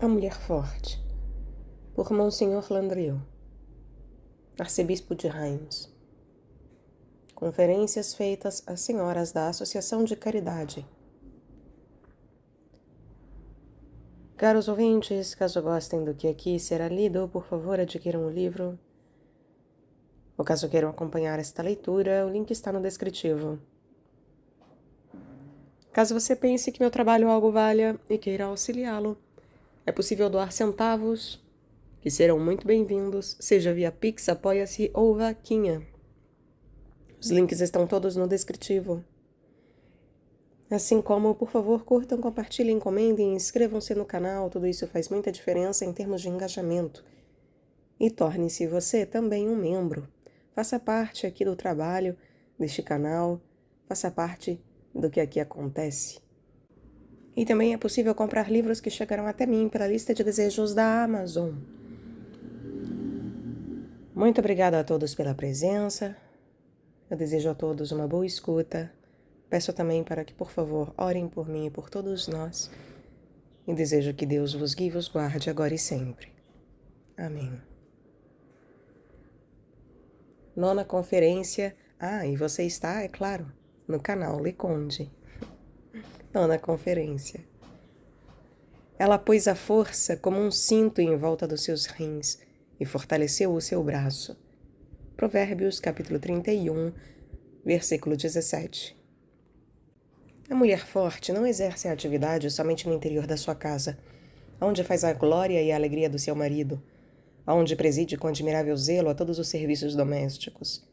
A Mulher Forte, por Monsenhor Landrieu, arcebispo de Reims. Conferências feitas às senhoras da Associação de Caridade. Caros ouvintes, caso gostem do que aqui será lido, por favor adquiram o livro. Ou caso queiram acompanhar esta leitura, o link está no descritivo. Caso você pense que meu trabalho algo valha e queira auxiliá-lo, é possível doar centavos, que serão muito bem-vindos, seja via Pix, Apoia-se ou Vaquinha. Os links estão todos no descritivo. Assim como, por favor, curtam, compartilhem, comentem, inscrevam-se no canal, tudo isso faz muita diferença em termos de engajamento. E torne-se você também um membro. Faça parte aqui do trabalho deste canal, faça parte do que aqui acontece. E também é possível comprar livros que chegarão até mim pela lista de desejos da Amazon. Muito obrigada a todos pela presença. Eu desejo a todos uma boa escuta. Peço também para que, por favor, orem por mim e por todos nós. E desejo que Deus vos guie e vos guarde agora e sempre. Amém. Nona conferência. E você está, é claro, no canal Leconde. Nona conferência. Ela pôs a força como um cinto em volta dos seus rins e fortaleceu o seu braço. Provérbios, capítulo 31, versículo 17. A mulher forte não exerce a atividade somente no interior da sua casa, onde faz a glória e a alegria do seu marido, onde preside com admirável zelo a todos os serviços domésticos.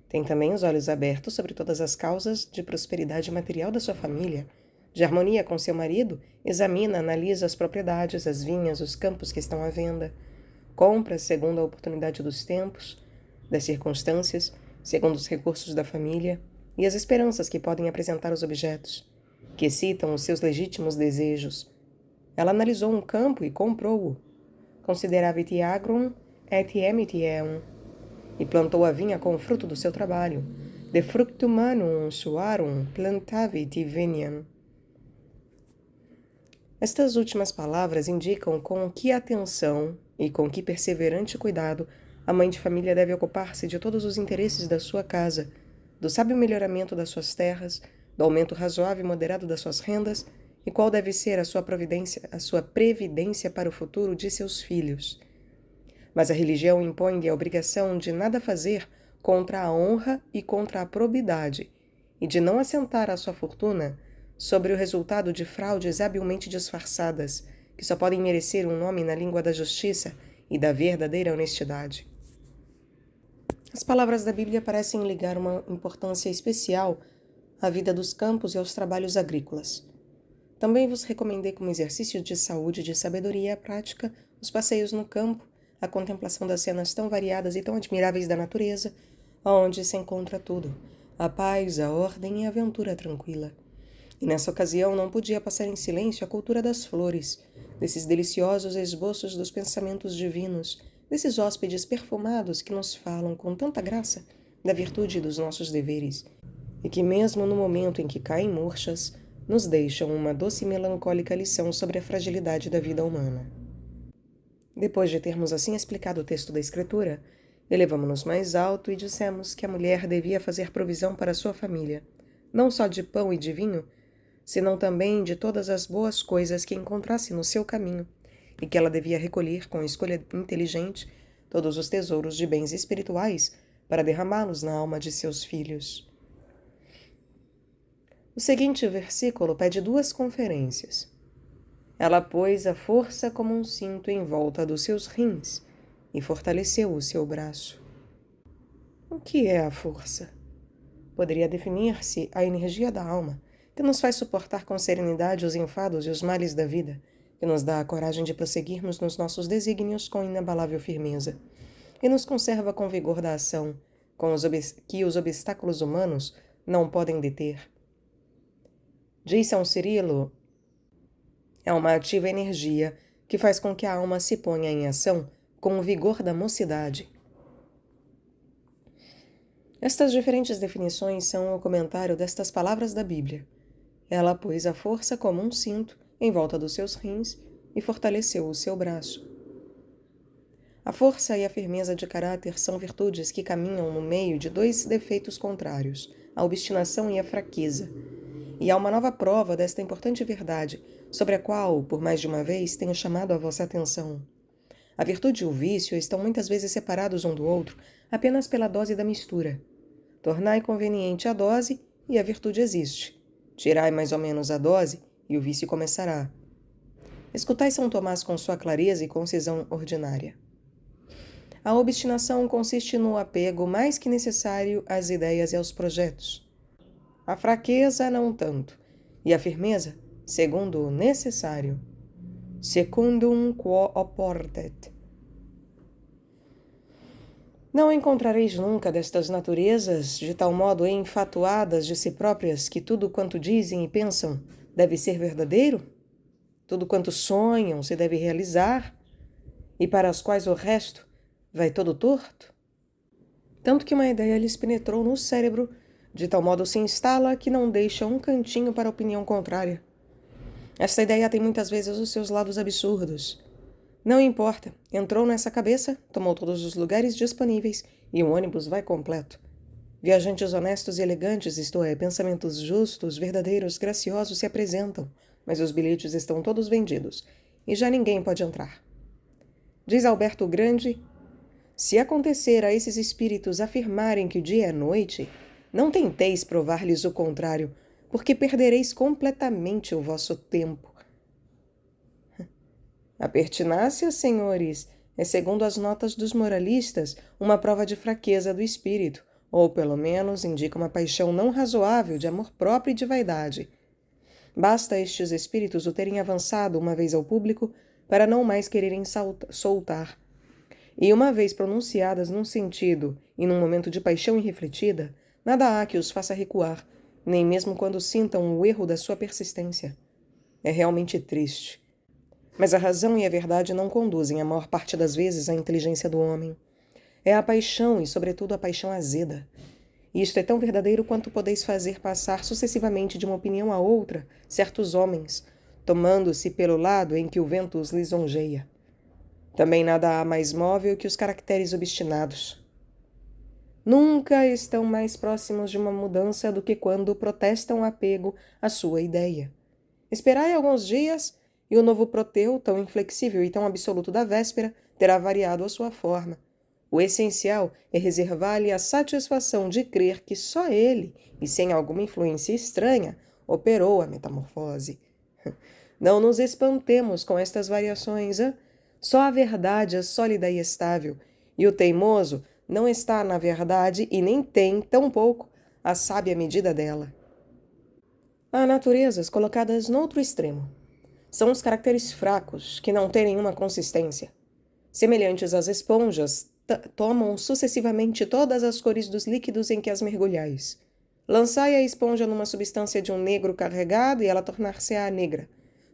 Tem também os olhos abertos sobre todas as causas de prosperidade material da sua família. De harmonia com seu marido, examina, analisa as propriedades, as vinhas, os campos que estão à venda. Compra segundo a oportunidade dos tempos, das circunstâncias, segundo os recursos da família e as esperanças que podem apresentar os objetos, que excitam os seus legítimos desejos. Ela analisou um campo e comprou-o. Consideravit agrum et emit eum, e plantou a vinha com o fruto do seu trabalho. De fructu manum suarum plantavit viniam. Estas últimas palavras indicam com que atenção e com que perseverante cuidado a mãe de família deve ocupar-se de todos os interesses da sua casa, do sábio melhoramento das suas terras, do aumento razoável e moderado das suas rendas, e qual deve ser a sua previdência para o futuro de seus filhos. Mas a religião impõe-lhe a obrigação de nada fazer contra a honra e contra a probidade, e de não assentar a sua fortuna sobre o resultado de fraudes habilmente disfarçadas, que só podem merecer um nome na língua da justiça e da verdadeira honestidade. As palavras da Bíblia parecem ligar uma importância especial à vida dos campos e aos trabalhos agrícolas. Também vos recomendei como exercício de saúde e de sabedoria prática os passeios no campo, a contemplação das cenas tão variadas e tão admiráveis da natureza, onde se encontra tudo, a paz, a ordem e a aventura tranquila. E nessa ocasião não podia passar em silêncio a cultura das flores, desses deliciosos esboços dos pensamentos divinos, desses hóspedes perfumados que nos falam com tanta graça da virtude dos nossos deveres, e que mesmo no momento em que caem murchas, nos deixam uma doce e melancólica lição sobre a fragilidade da vida humana. Depois de termos assim explicado o texto da Escritura, elevamo-nos mais alto e dissemos que a mulher devia fazer provisão para sua família, não só de pão e de vinho, senão também de todas as boas coisas que encontrasse no seu caminho, e que ela devia recolher com escolha inteligente todos os tesouros de bens espirituais para derramá-los na alma de seus filhos. O seguinte versículo pede 2 conferências. Ela pôs a força como um cinto em volta dos seus rins e fortaleceu o seu braço. O que é a força? Poderia definir-se a energia da alma, que nos faz suportar com serenidade os enfados e os males da vida, que nos dá a coragem de prosseguirmos nos nossos desígnios com inabalável firmeza, e nos conserva com vigor da ação, que os obstáculos humanos não podem deter. Diz São Cirilo, é uma ativa energia que faz com que a alma se ponha em ação com o vigor da mocidade. Estas diferentes definições são o comentário destas palavras da Bíblia. Ela pôs a força como um cinto em volta dos seus rins e fortaleceu o seu braço. A força e a firmeza de caráter são virtudes que caminham no meio de dois defeitos contrários, a obstinação e a fraqueza. E há uma nova prova desta importante verdade, sobre a qual, por mais de uma vez, tenho chamado a vossa atenção. A virtude e o vício estão muitas vezes separados um do outro apenas pela dose da mistura. Tornai conveniente a dose e a virtude existe. Tirai mais ou menos a dose e o vício começará. Escutai São Tomás com sua clareza e concisão ordinária. A obstinação consiste no apego mais que necessário às ideias e aos projetos. A fraqueza não tanto, e a firmeza, segundo o necessário. Secundum quo oportet. Não encontrareis nunca destas naturezas de tal modo enfatuadas de si próprias que tudo quanto dizem e pensam deve ser verdadeiro? Tudo quanto sonham se deve realizar? E para as quais o resto vai todo torto? Tanto que uma ideia lhes penetrou no cérebro, de tal modo se instala que não deixa um cantinho para a opinião contrária. Esta ideia tem muitas vezes os seus lados absurdos. Não importa, entrou nessa cabeça, tomou todos os lugares disponíveis e o ônibus vai completo. Viajantes honestos e elegantes, isto é, pensamentos justos, verdadeiros, graciosos se apresentam, mas os bilhetes estão todos vendidos e já ninguém pode entrar. Diz Alberto o Grande: se acontecer a esses espíritos afirmarem que o dia é noite, não tenteis provar-lhes o contrário, porque perdereis completamente o vosso tempo. A pertinácia, senhores, é, segundo as notas dos moralistas, uma prova de fraqueza do espírito, ou, pelo menos, indica uma paixão não razoável de amor próprio e de vaidade. Basta a estes espíritos o terem avançado uma vez ao público para não mais quererem soltar. E uma vez pronunciadas num sentido e num momento de paixão irrefletida, nada há que os faça recuar, nem mesmo quando sintam o erro da sua persistência. É realmente triste. Mas a razão e a verdade não conduzem a maior parte das vezes à inteligência do homem. É a paixão e, sobretudo, a paixão azeda. E isto é tão verdadeiro quanto podeis fazer passar sucessivamente de uma opinião a outra certos homens, tomando-se pelo lado em que o vento os lisonjeia. Também nada há mais móvel que os caracteres obstinados. Nunca estão mais próximos de uma mudança do que quando protestam apego à sua ideia. Esperai alguns dias e o novo Proteu, tão inflexível e tão absoluto da véspera, terá variado a sua forma. O essencial é reservar-lhe a satisfação de crer que só ele, e sem alguma influência estranha, operou a metamorfose. Não nos espantemos com estas variações, hein? Só a verdade é sólida e estável, e o teimoso não está na verdade e nem tem, tampouco, a sábia medida dela. Há naturezas colocadas noutro extremo. São os caracteres fracos, que não têm nenhuma consistência. Semelhantes às esponjas, tomam sucessivamente todas as cores dos líquidos em que as mergulhais. Lançai a esponja numa substância de um negro carregado e ela tornar-se-á negra.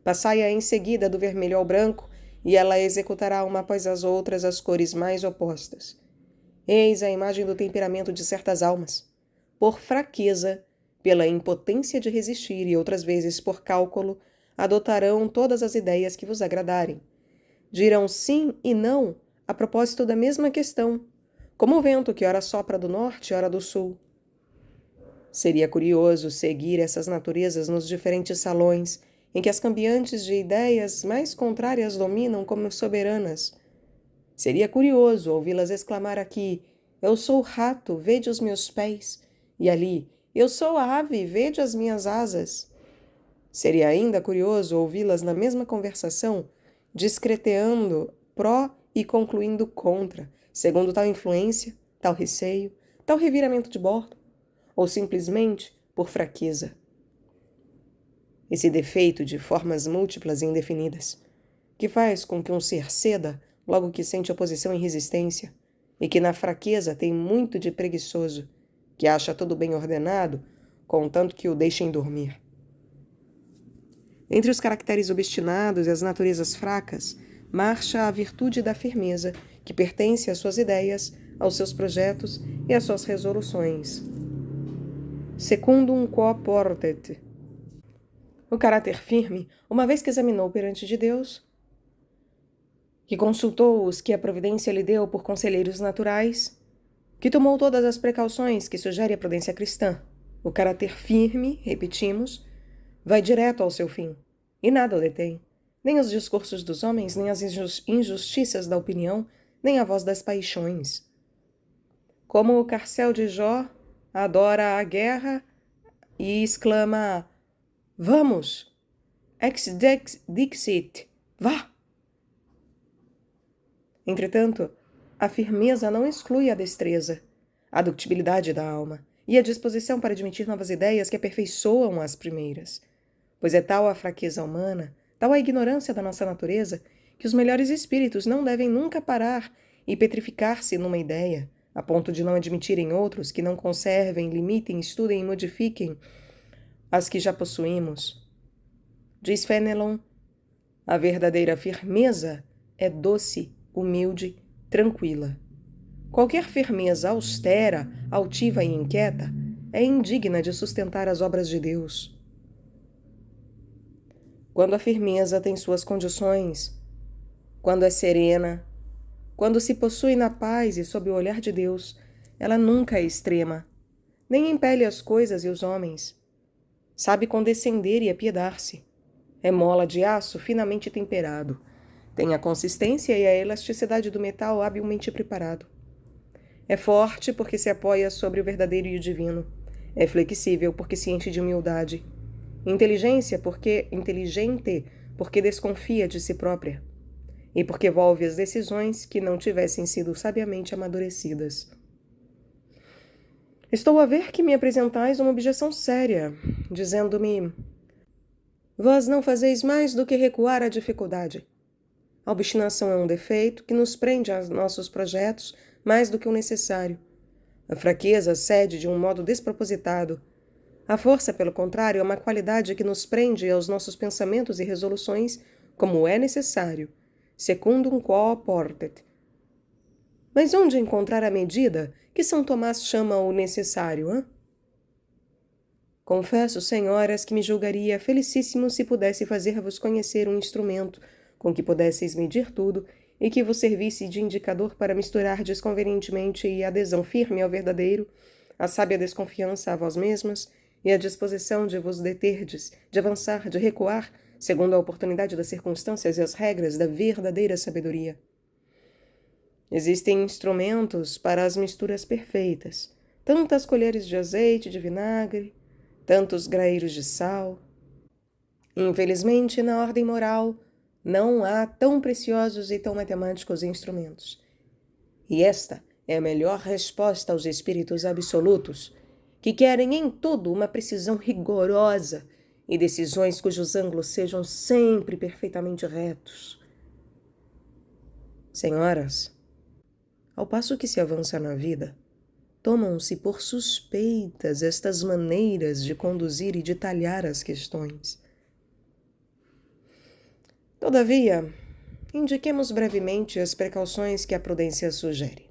Passai-a em seguida do vermelho ao branco e ela executará uma após as outras as cores mais opostas. Eis a imagem do temperamento de certas almas. Por fraqueza, pela impotência de resistir e outras vezes por cálculo, adotarão todas as ideias que vos agradarem. Dirão sim e não a propósito da mesma questão, como o vento que ora sopra do norte, ora do sul. Seria curioso seguir essas naturezas nos diferentes salões, em que as cambiantes de ideias mais contrárias dominam como soberanas. Seria curioso ouvi-las exclamar aqui: eu sou rato, vede os meus pés, e ali: eu sou ave, vede as minhas asas. Seria ainda curioso ouvi-las na mesma conversação, discreteando pró e concluindo contra, segundo tal influência, tal receio, tal reviramento de bordo, ou simplesmente por fraqueza. Esse defeito de formas múltiplas e indefinidas, que faz com que um ser ceda logo que sente oposição e resistência, e que na fraqueza tem muito de preguiçoso, que acha tudo bem ordenado, contanto que o deixem dormir. Entre os caracteres obstinados e as naturezas fracas, marcha a virtude da firmeza, que pertence às suas ideias, aos seus projetos e às suas resoluções. Secundum quo portet. O caráter firme, uma vez que examinou perante de Deus, que consultou os que a providência lhe deu por conselheiros naturais, que tomou todas as precauções que sugere a prudência cristã. O caráter firme, repetimos, vai direto ao seu fim, e nada o detém, nem os discursos dos homens, nem as injustiças da opinião, nem a voz das paixões. Como o carcel de Jó, adora a guerra e exclama: Vamos! Ex dixit! Vá! Entretanto, a firmeza não exclui a destreza, a ductibilidade da alma e a disposição para admitir novas ideias que aperfeiçoam as primeiras. Pois é tal a fraqueza humana, tal a ignorância da nossa natureza, que os melhores espíritos não devem nunca parar e petrificar-se numa ideia, a ponto de não admitirem outros que não conservem, limitem, estudem e modifiquem as que já possuímos. Diz Fenelon, a verdadeira firmeza é doce, humilde, tranquila. Qualquer firmeza austera, altiva e inquieta é indigna de sustentar as obras de Deus. Quando a firmeza tem suas condições, quando é serena, quando se possui na paz e sob o olhar de Deus, ela nunca é extrema, nem impele as coisas e os homens. Sabe condescender e apiedar-se. É mola de aço finamente temperado. Tem a consistência e a elasticidade do metal habilmente preparado. É forte porque se apoia sobre o verdadeiro e o divino. É flexível porque se enche de humildade. Inteligente porque desconfia de si própria. E porque volve as decisões que não tivessem sido sabiamente amadurecidas. Estou a ver que me apresentais uma objeção séria, dizendo-me: vós não fazeis mais do que recuar à dificuldade. A obstinação é um defeito que nos prende a nossos projetos mais do que o necessário. A fraqueza cede de um modo despropositado. A força, pelo contrário, é uma qualidade que nos prende aos nossos pensamentos e resoluções como é necessário, secundum quo portet. Mas onde encontrar a medida que São Tomás chama o necessário, hã? Confesso, senhoras, que me julgaria felicíssimo se pudesse fazer-vos conhecer um instrumento com que pudesseis medir tudo e que vos servisse de indicador para misturar desconvenientemente e adesão firme ao verdadeiro, a sábia desconfiança a vós mesmas e a disposição de vos deterdes, de avançar, de recuar, segundo a oportunidade das circunstâncias e as regras da verdadeira sabedoria. Existem instrumentos para as misturas perfeitas, tantas colheres de azeite, de vinagre, tantos graeiros de sal. Infelizmente, na ordem moral, não há tão preciosos e tão matemáticos instrumentos. E esta é a melhor resposta aos espíritos absolutos, que querem em tudo uma precisão rigorosa e decisões cujos ângulos sejam sempre perfeitamente retos. Senhoras, ao passo que se avança na vida, tomam-se por suspeitas estas maneiras de conduzir e de talhar as questões. Todavia, indiquemos brevemente as precauções que a prudência sugere.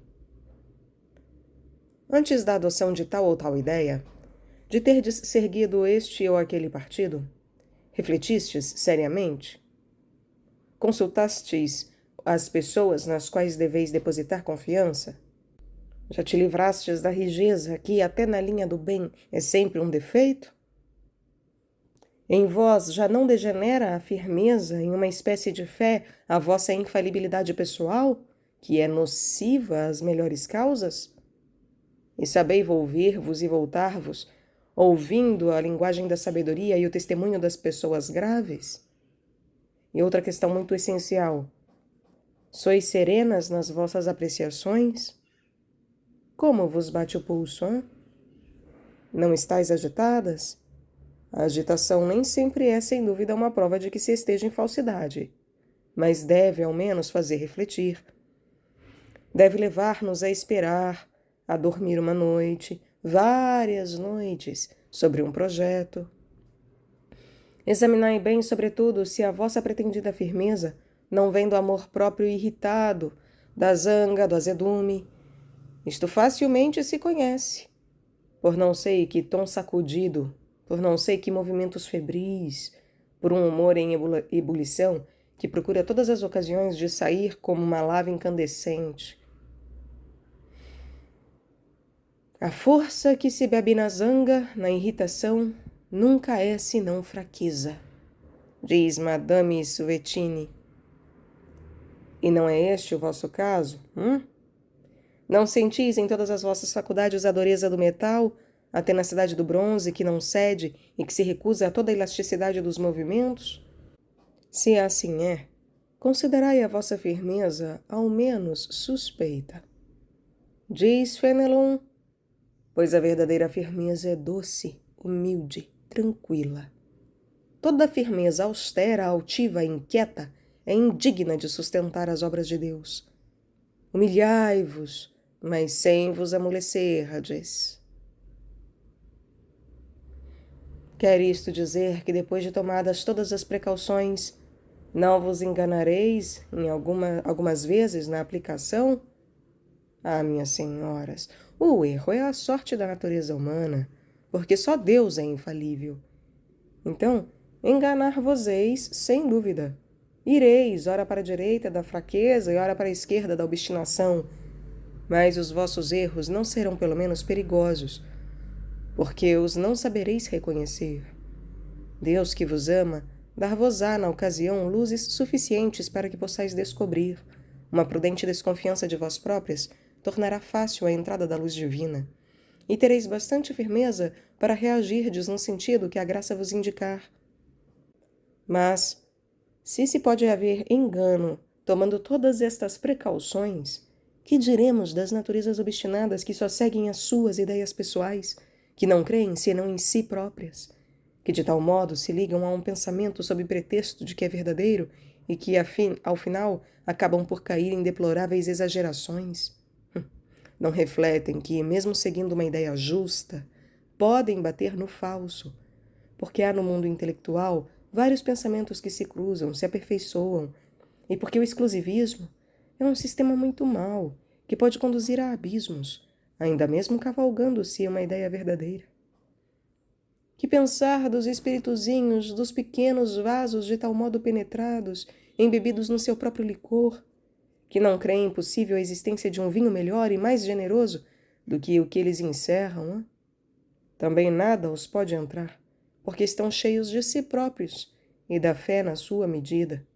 Antes da adoção de tal ou tal ideia, de terdes seguido este ou aquele partido, refletistes seriamente? Consultastes as pessoas nas quais deveis depositar confiança? Já te livrastes da rijeza que, até na linha do bem, é sempre um defeito? Em vós já não degenera a firmeza em uma espécie de fé a vossa infalibilidade pessoal, que é nociva às melhores causas? E sabeis volver-vos e voltar-vos, ouvindo a linguagem da sabedoria e o testemunho das pessoas graves? E outra questão muito essencial: sois serenas nas vossas apreciações? Como vos bate o pulso, hein? Não estáis agitadas? A agitação nem sempre é, sem dúvida, uma prova de que se esteja em falsidade, mas deve, ao menos, fazer refletir. Deve levar-nos a esperar, a dormir uma noite, várias noites, sobre um projeto. Examinai bem, sobretudo, se a vossa pretendida firmeza não vem do amor próprio irritado, da zanga, do azedume. Isto facilmente se conhece, por não sei que tom sacudido, por não sei que movimentos febris, por um humor em ebulição que procura todas as ocasiões de sair como uma lava incandescente. A força que se bebe na zanga, na irritação, nunca é senão fraqueza, diz Madame Suetini. E não é este o vosso caso, Não sentis em todas as vossas faculdades a dureza do metal, a tenacidade do bronze que não cede e que se recusa a toda a elasticidade dos movimentos? Se assim é, considerai a vossa firmeza ao menos suspeita. Diz Fenelon, pois a verdadeira firmeza é doce, humilde, tranquila. Toda firmeza austera, altiva, inquieta é indigna de sustentar as obras de Deus. Humilhai-vos, mas sem vos amolecerdes. Quer isto dizer que depois de tomadas todas as precauções, não vos enganareis em algumas vezes na aplicação? Ah, minhas senhoras, o erro é a sorte da natureza humana, porque só Deus é infalível. Então, enganar-vos-eis, sem dúvida. Ireis, ora para a direita da fraqueza e ora para a esquerda da obstinação, mas os vossos erros não serão pelo menos perigosos, porque os não sabereis reconhecer. Deus que vos ama, dar-vos-á na ocasião luzes suficientes para que possais descobrir. Uma prudente desconfiança de vós próprias tornará fácil a entrada da luz divina, e tereis bastante firmeza para reagirdes no sentido que a graça vos indicar. Mas, se pode haver engano, tomando todas estas precauções, que diremos das naturezas obstinadas que só seguem as suas ideias pessoais, que não creem senão em si próprias, que de tal modo se ligam a um pensamento sob pretexto de que é verdadeiro e que, ao final, acabam por cair em deploráveis exagerações? Não refletem que, mesmo seguindo uma ideia justa, podem bater no falso, porque há no mundo intelectual vários pensamentos que se cruzam, se aperfeiçoam, e porque o exclusivismo é um sistema muito mau, que pode conduzir a abismos, ainda mesmo cavalgando-se uma ideia verdadeira. Que pensar dos espirituzinhos, dos pequenos vasos de tal modo penetrados, embebidos no seu próprio licor, que não creem possível a existência de um vinho melhor e mais generoso do que o que eles encerram? Também nada os pode entrar, porque estão cheios de si próprios e da fé na sua medida.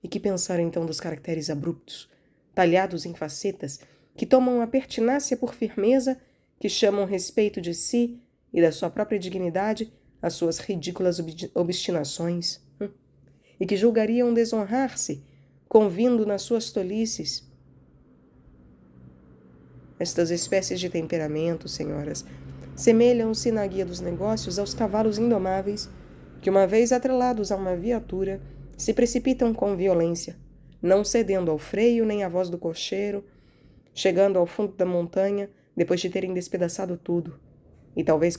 E que pensar então dos caracteres abruptos, talhados em facetas, que tomam a pertinácia por firmeza, que chamam respeito de si e da sua própria dignidade as suas ridículas obstinações, e que julgariam desonrar-se, convindo nas suas tolices? Estas espécies de temperamento, senhoras, semelham-se na guia dos negócios aos cavalos indomáveis que, uma vez atrelados a uma viatura, se precipitam com violência, não cedendo ao freio nem à voz do cocheiro, chegando ao fundo da montanha depois de terem despedaçado tudo, e talvez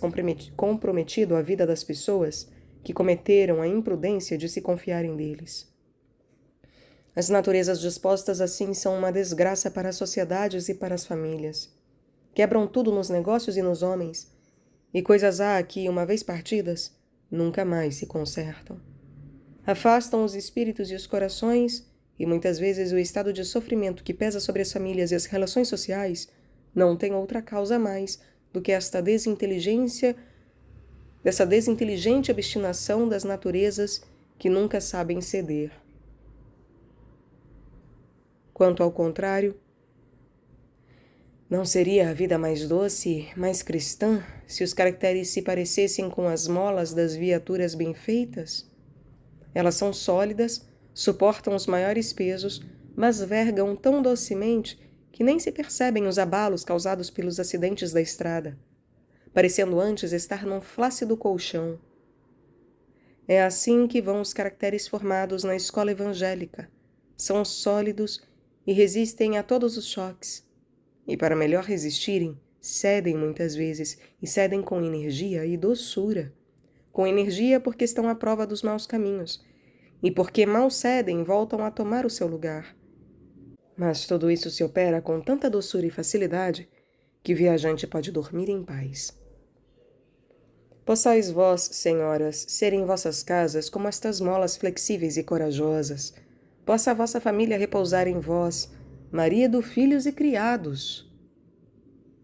comprometido a vida das pessoas que cometeram a imprudência de se confiarem deles. As naturezas dispostas assim são uma desgraça para as sociedades e para as famílias. Quebram tudo nos negócios e nos homens, e coisas há que, uma vez partidas, nunca mais se consertam. Afastam os espíritos e os corações, e muitas vezes o estado de sofrimento que pesa sobre as famílias e as relações sociais não tem outra causa mais do que dessa desinteligente obstinação das naturezas que nunca sabem ceder. Quanto ao contrário, não seria a vida mais doce, mais cristã, se os caracteres se parecessem com as molas das viaturas bem feitas? Elas são sólidas, suportam os maiores pesos, mas vergam tão docemente que nem se percebem os abalos causados pelos acidentes da estrada, parecendo antes estar num flácido colchão. É assim que vão os caracteres formados na escola evangélica. São sólidos e resistem a todos os choques. E para melhor resistirem, cedem muitas vezes, e cedem com energia e doçura. Com energia porque estão à prova dos maus caminhos, e porque mal cedem, voltam a tomar o seu lugar. Mas tudo isso se opera com tanta doçura e facilidade que o viajante pode dormir em paz. Possais vós, senhoras, ser em vossas casas como estas molas flexíveis e corajosas. Possa a vossa família repousar em vós, marido, filhos e criados.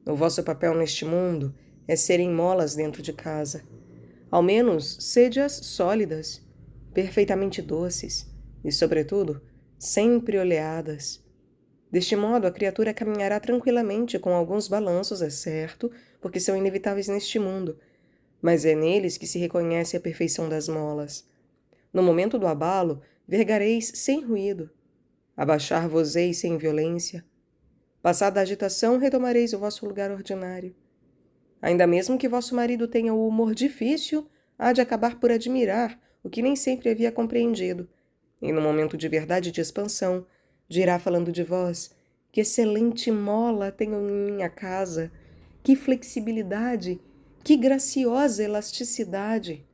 O vosso papel neste mundo é serem molas dentro de casa. Ao menos, sede-as sólidas, perfeitamente doces e, sobretudo, sempre oleadas. Deste modo, a criatura caminhará tranquilamente com alguns balanços, é certo, porque são inevitáveis neste mundo, mas é neles que se reconhece a perfeição das molas. No momento do abalo, vergareis sem ruído. Abaixar-vos-eis sem violência. Passada a agitação, retomareis o vosso lugar ordinário. Ainda mesmo que vosso marido tenha o humor difícil, há de acabar por admirar o que nem sempre havia compreendido. E no momento de verdade e de expansão, dirá falando de vós: que excelente mola tenho em minha casa, que flexibilidade, que graciosa elasticidade,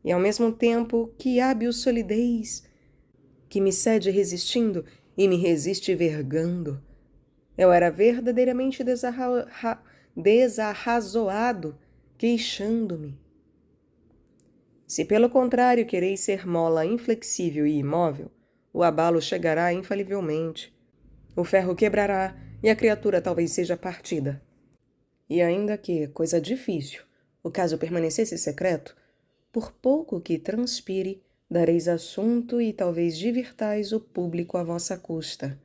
e ao mesmo tempo que hábil solidez, que me cede resistindo e me resiste vergando. Eu era verdadeiramente desarrazoado, queixando-me. Se pelo contrário quereis ser mola inflexível e imóvel, o abalo chegará infalivelmente. O ferro quebrará e a criatura talvez seja partida. E ainda que, coisa difícil, o caso permanecesse secreto, por pouco que transpire, dareis assunto e talvez divirtais o público à vossa custa.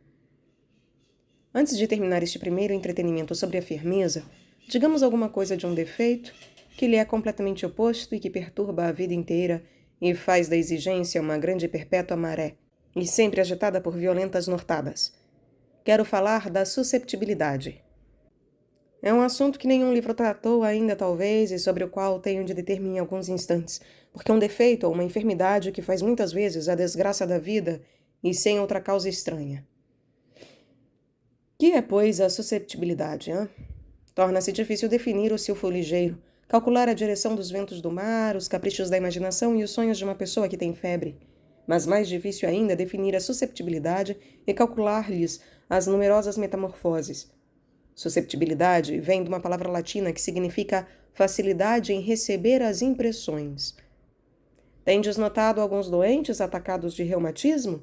Antes de terminar este primeiro entretenimento sobre a firmeza, digamos alguma coisa de um defeito que lhe é completamente oposto e que perturba a vida inteira e faz da exigência uma grande e perpétua maré, e sempre agitada por violentas nortadas. Quero falar da susceptibilidade. É um assunto que nenhum livro tratou ainda, talvez, e sobre o qual tenho de deter-me em alguns instantes, porque é um defeito ou uma enfermidade que faz muitas vezes a desgraça da vida e sem outra causa estranha. Que é, pois, a susceptibilidade, hein? Torna-se difícil definir o silfo ligeiro, calcular a direção dos ventos do mar, os caprichos da imaginação e os sonhos de uma pessoa que tem febre. Mas mais difícil ainda é definir a susceptibilidade e calcular-lhes as numerosas metamorfoses. Susceptibilidade vem de uma palavra latina que significa facilidade em receber as impressões. Tendes notado alguns doentes atacados de reumatismo?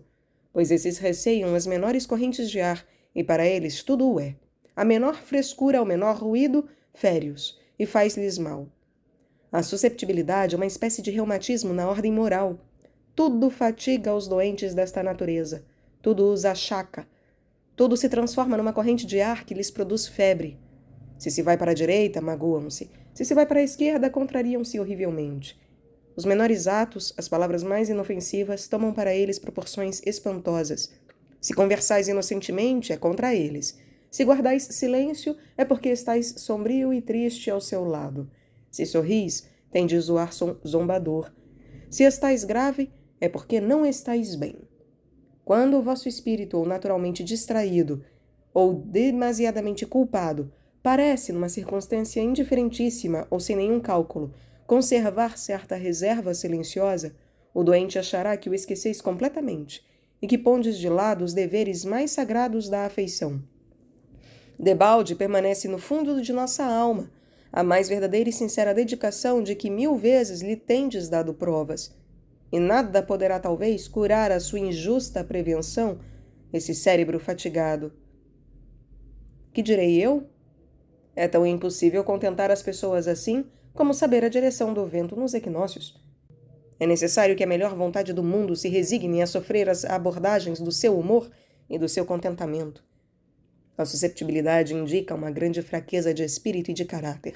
Pois esses receiam as menores correntes de ar, e para eles tudo o é. A menor frescura, o menor ruído, fere-os, e faz-lhes mal. A susceptibilidade é uma espécie de reumatismo na ordem moral. Tudo fatiga os doentes desta natureza, tudo os achaca, tudo se transforma numa corrente de ar que lhes produz febre. Se se vai para a direita, magoam-se. Se vai para a esquerda, contrariam-se horrivelmente. Os menores atos, as palavras mais inofensivas, tomam para eles proporções espantosas. Se conversais inocentemente, é contra eles. Se guardais silêncio, é porque estais sombrio e triste ao seu lado. Se sorris, tendes o ar zombador. Se estais grave, é porque não estais bem. Quando o vosso espírito, ou naturalmente distraído, ou demasiadamente culpado, parece, numa circunstância indiferentíssima ou sem nenhum cálculo, conservar certa reserva silenciosa, o doente achará que o esqueceis completamente e que pondes de lado os deveres mais sagrados da afeição. Debalde permanece no fundo de nossa alma a mais verdadeira e sincera dedicação de que 1000 vezes lhe tendes dado provas, e nada poderá talvez curar a sua injusta prevenção, esse cérebro fatigado. Que direi eu? É tão impossível contentar as pessoas assim como saber a direção do vento nos equinócios. É necessário que a melhor vontade do mundo se resigne a sofrer as abordagens do seu humor e do seu contentamento. A susceptibilidade indica uma grande fraqueza de espírito e de caráter,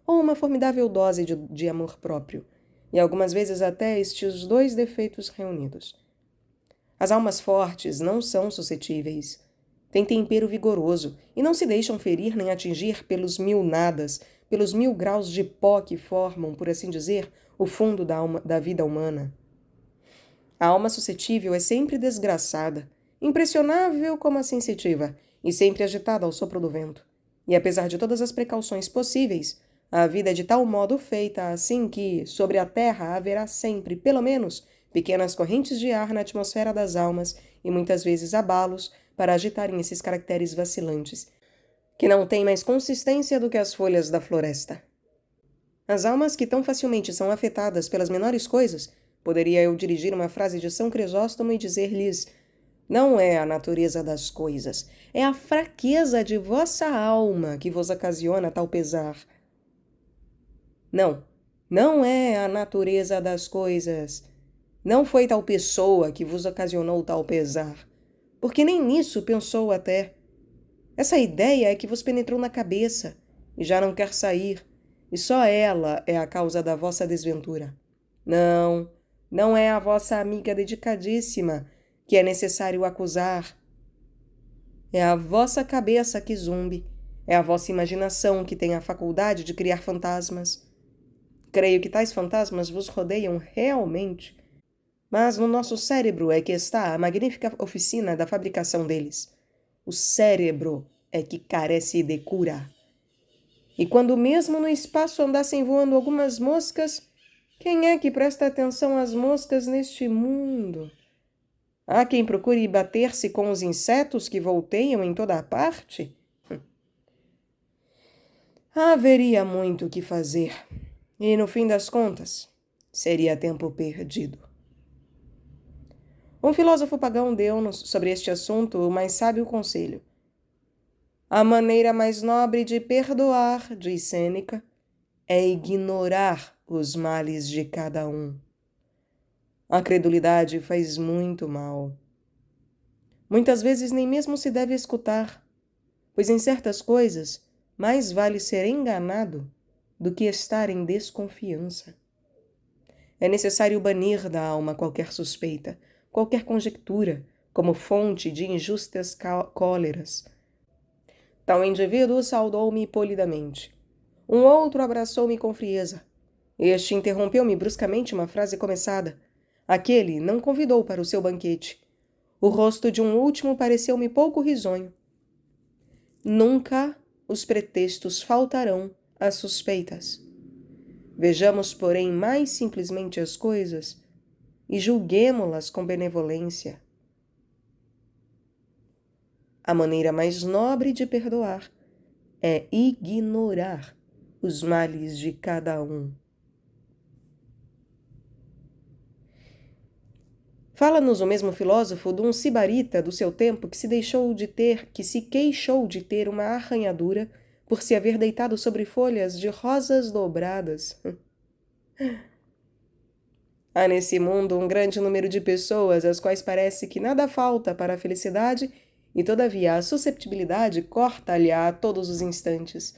ou uma formidável dose de amor próprio, e algumas vezes até estes dois defeitos reunidos. As almas fortes não são suscetíveis. Têm tempero vigoroso e não se deixam ferir nem atingir pelos 1000 nadas, pelos 1000 graus de pó que formam, por assim dizer, o fundo da vida humana. A alma suscetível é sempre desgraçada, impressionável como a sensitiva, e sempre agitada ao sopro do vento. E apesar de todas as precauções possíveis, a vida é de tal modo feita assim que, sobre a terra, haverá sempre, pelo menos, pequenas correntes de ar na atmosfera das almas e muitas vezes abalos para agitarem esses caracteres vacilantes, que não têm mais consistência do que as folhas da floresta. As almas que tão facilmente são afetadas pelas menores coisas, poderia eu dirigir uma frase de São Crisóstomo e dizer-lhes: não é a natureza das coisas, é a fraqueza de vossa alma que vos ocasiona tal pesar. Não, não é a natureza das coisas. Não foi tal pessoa que vos ocasionou tal pesar, porque nem nisso pensou até. Essa ideia é que vos penetrou na cabeça e já não quer sair, e só ela é a causa da vossa desventura. Não, não é a vossa amiga dedicadíssima que é necessário acusar. É a vossa cabeça que zumbe, é a vossa imaginação que tem a faculdade de criar fantasmas. Creio que tais fantasmas vos rodeiam realmente, mas no nosso cérebro é que está a magnífica oficina da fabricação deles. O cérebro é que carece de cura. E quando mesmo no espaço andassem voando algumas moscas, quem é que presta atenção às moscas neste mundo? Há quem procure bater-se com os insetos que volteiam em toda a parte? Haveria muito o que fazer, e no fim das contas, seria tempo perdido. Um filósofo pagão deu-nos, sobre este assunto, o mais sábio conselho. A maneira mais nobre de perdoar, diz Sêneca, é ignorar os males de cada um. A credulidade faz muito mal. Muitas vezes nem mesmo se deve escutar, pois em certas coisas mais vale ser enganado do que estar em desconfiança. É necessário banir da alma qualquer suspeita, qualquer conjectura, como fonte de injustas cóleras. Tal indivíduo saudou-me polidamente. Um outro abraçou-me com frieza. Este interrompeu-me bruscamente uma frase começada. Aquele não convidou para o seu banquete. O rosto de um último pareceu-me pouco risonho. Nunca os pretextos faltarão às suspeitas. Vejamos, porém, mais simplesmente as coisas e julguemo-las com benevolência. A maneira mais nobre de perdoar é ignorar os males de cada um. Fala-nos o mesmo filósofo de um sibarita do seu tempo que se queixou de ter uma arranhadura por se haver deitado sobre folhas de rosas dobradas. Há nesse mundo um grande número de pessoas às quais parece que nada falta para a felicidade e, todavia, a susceptibilidade corta-lhe a todos os instantes.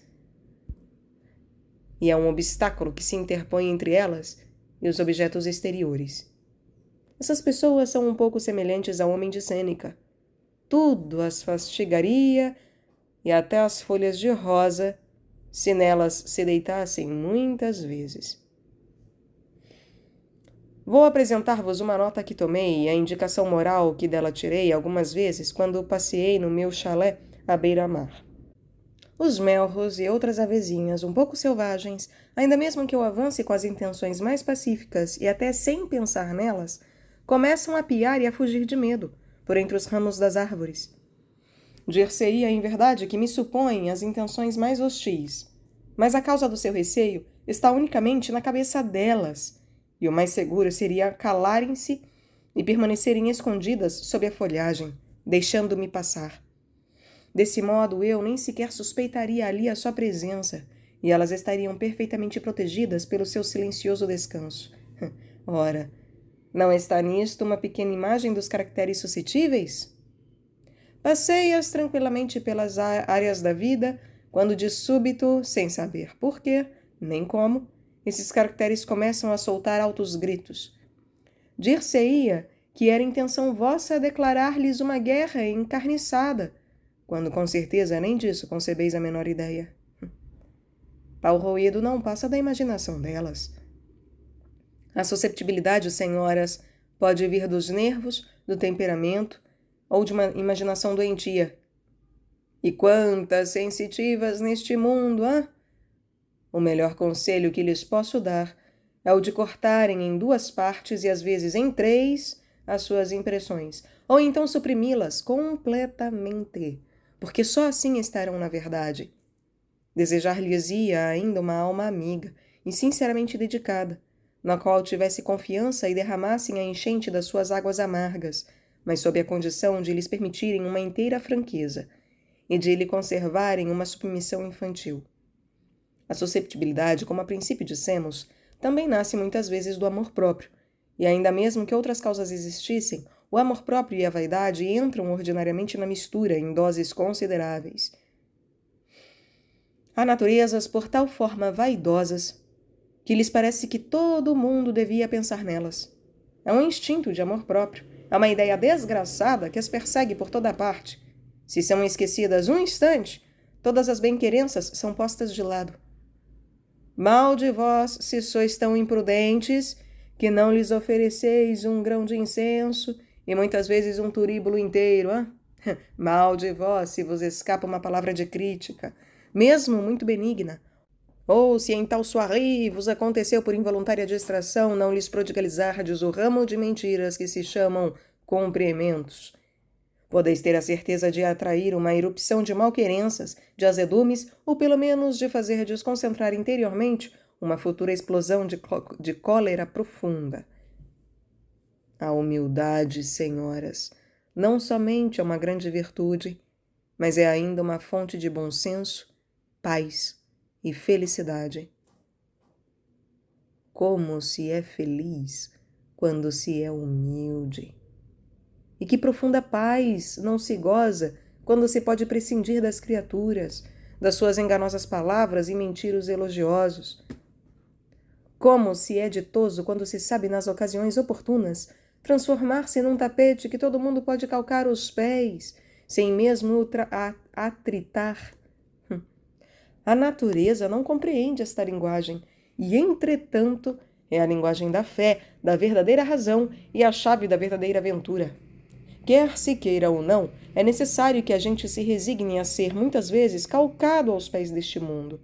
E há um obstáculo que se interpõe entre elas e os objetos exteriores. Essas pessoas são um pouco semelhantes ao homem de Sêneca. Tudo as fastigaria e até as folhas de rosa, se nelas se deitassem muitas vezes. Vou apresentar-vos uma nota que tomei e a indicação moral que dela tirei algumas vezes quando passeei no meu chalé à beira-mar. Os melros e outras avezinhas um pouco selvagens, ainda mesmo que eu avance com as intenções mais pacíficas e até sem pensar nelas, começam a piar e a fugir de medo, por entre os ramos das árvores. Dir-se-ia, em verdade, que me supõem as intenções mais hostis, mas a causa do seu receio está unicamente na cabeça delas, e o mais seguro seria calarem-se e permanecerem escondidas sob a folhagem, deixando-me passar. Desse modo, eu nem sequer suspeitaria ali a sua presença, e elas estariam perfeitamente protegidas pelo seu silencioso descanso. Ora, não está nisto uma pequena imagem dos caracteres suscetíveis? Passei-as tranquilamente pelas áreas da vida, quando de súbito, sem saber porquê, nem como, esses caracteres começam a soltar altos gritos. Dir-se-ia que era intenção vossa declarar-lhes uma guerra encarniçada, quando com certeza nem disso concebeis a menor ideia. Tal ruído não passa da imaginação delas. A susceptibilidade, senhoras, pode vir dos nervos, do temperamento ou de uma imaginação doentia. E quantas sensitivas neste mundo, hã? O melhor conselho que lhes posso dar é o de cortarem em 2 partes e às vezes em 3 as suas impressões, ou então suprimi-las completamente, porque só assim estarão na verdade. Desejar-lhes-ia ainda uma alma amiga, e sinceramente dedicada, na qual tivesse confiança e derramassem a enchente das suas águas amargas, mas sob a condição de lhes permitirem uma inteira franqueza e de lhe conservarem uma submissão infantil. A susceptibilidade, como a princípio dissemos, também nasce muitas vezes do amor próprio, e ainda mesmo que outras causas existissem, o amor próprio e a vaidade entram ordinariamente na mistura em doses consideráveis. Há naturezas por tal forma vaidosas que lhes parece que todo mundo devia pensar nelas. É um instinto de amor próprio, é uma ideia desgraçada que as persegue por toda parte. Se são esquecidas um instante, todas as bem-querenças são postas de lado. Mal de vós, se sois tão imprudentes, que não lhes ofereceis um grão de incenso e muitas vezes um turíbulo inteiro, Mal de vós, se vos escapa uma palavra de crítica, mesmo muito benigna, ou se em tal soirée vos aconteceu por involuntária distração não lhes prodigalizardes o ramo de mentiras que se chamam cumprimentos. Podeis ter a certeza de atrair uma erupção de malquerenças, de azedumes, ou pelo menos de fazer desconcentrar interiormente uma futura explosão de cólera profunda. A humildade, senhoras, não somente é uma grande virtude, mas é ainda uma fonte de bom senso, paz e felicidade. Como se é feliz quando se é humilde! E que profunda paz não se goza quando se pode prescindir das criaturas, das suas enganosas palavras e mentiros elogiosos. Como se é ditoso quando se sabe, nas ocasiões oportunas, transformar-se num tapete que todo mundo pode calcar os pés, sem mesmo atritar. A natureza não compreende esta linguagem, e, entretanto, é a linguagem da fé, da verdadeira razão e a chave da verdadeira aventura. Quer se queira ou não, é necessário que a gente se resigne a ser, muitas vezes, calcado aos pés deste mundo.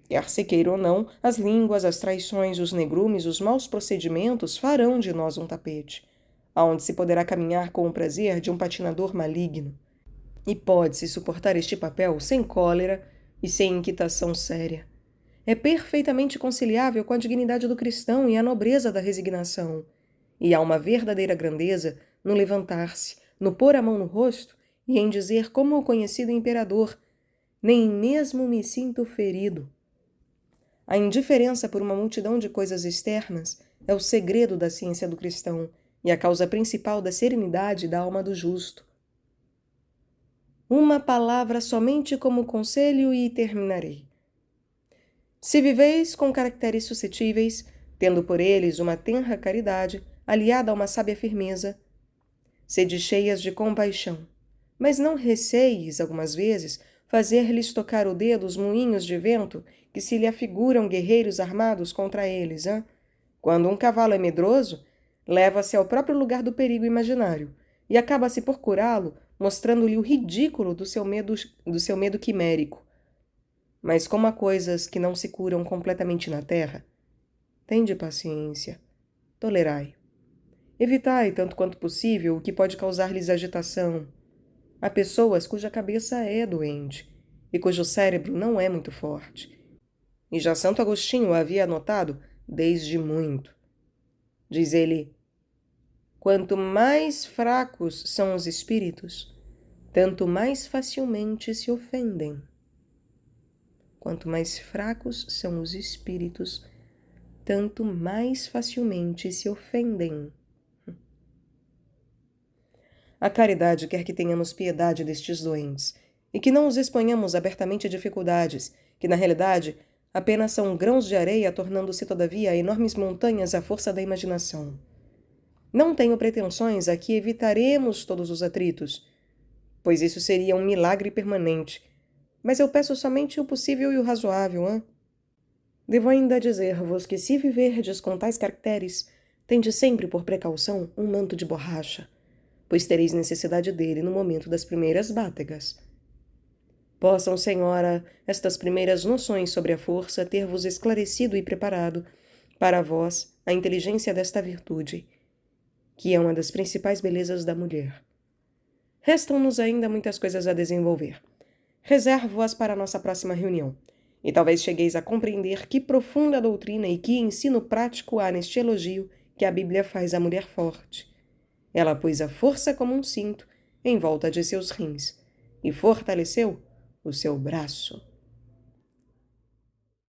Quer se queira ou não, as línguas, as traições, os negrumes, os maus procedimentos farão de nós um tapete, aonde se poderá caminhar com o prazer de um patinador maligno. E pode-se suportar este papel sem cólera e sem inquietação séria. É perfeitamente conciliável com a dignidade do cristão e a nobreza da resignação. E há uma verdadeira grandeza no levantar-se, no pôr a mão no rosto e em dizer como o conhecido imperador: nem mesmo me sinto ferido. A indiferença por uma multidão de coisas externas é o segredo da ciência do cristão e a causa principal da serenidade da alma do justo. Uma palavra somente como conselho e terminarei. Se viveis com caracteres suscetíveis, tendo por eles uma tenra caridade, aliada a uma sábia firmeza, sede cheias de compaixão, mas não receis, algumas vezes, fazer-lhes tocar o dedo os moinhos de vento que se lhe afiguram guerreiros armados contra eles, Quando um cavalo é medroso, leva-se ao próprio lugar do perigo imaginário e acaba-se por curá-lo, mostrando-lhe o ridículo do seu medo quimérico. Mas como há coisas que não se curam completamente na terra, tende paciência, tolerai. Evitai, tanto quanto possível, o que pode causar-lhes agitação. Há pessoas cuja cabeça é doente e cujo cérebro não é muito forte. E já Santo Agostinho o havia notado desde muito. Diz ele: quanto mais fracos são os espíritos, tanto mais facilmente se ofendem. Quanto mais fracos são os espíritos, tanto mais facilmente se ofendem. A caridade quer que tenhamos piedade destes doentes, e que não os exponhamos abertamente a dificuldades, que na realidade apenas são grãos de areia tornando-se todavia enormes montanhas à força da imaginação. Não tenho pretensões a que evitaremos todos os atritos, pois isso seria um milagre permanente, mas eu peço somente o possível e o razoável, Devo ainda dizer-vos que se viverdes com tais caracteres, tende sempre por precaução um manto de borracha, pois tereis necessidade dele no momento das primeiras bátegas. Possam, senhora, estas primeiras noções sobre a força ter-vos esclarecido e preparado, para vós, a inteligência desta virtude, que é uma das principais belezas da mulher. Restam-nos ainda muitas coisas a desenvolver. Reservo-as para a nossa próxima reunião, E talvez chegueis a compreender que profunda doutrina e que ensino prático há neste elogio que a Bíblia faz à mulher forte. Ela pôs a força como um cinto em volta de seus rins e fortaleceu o seu braço.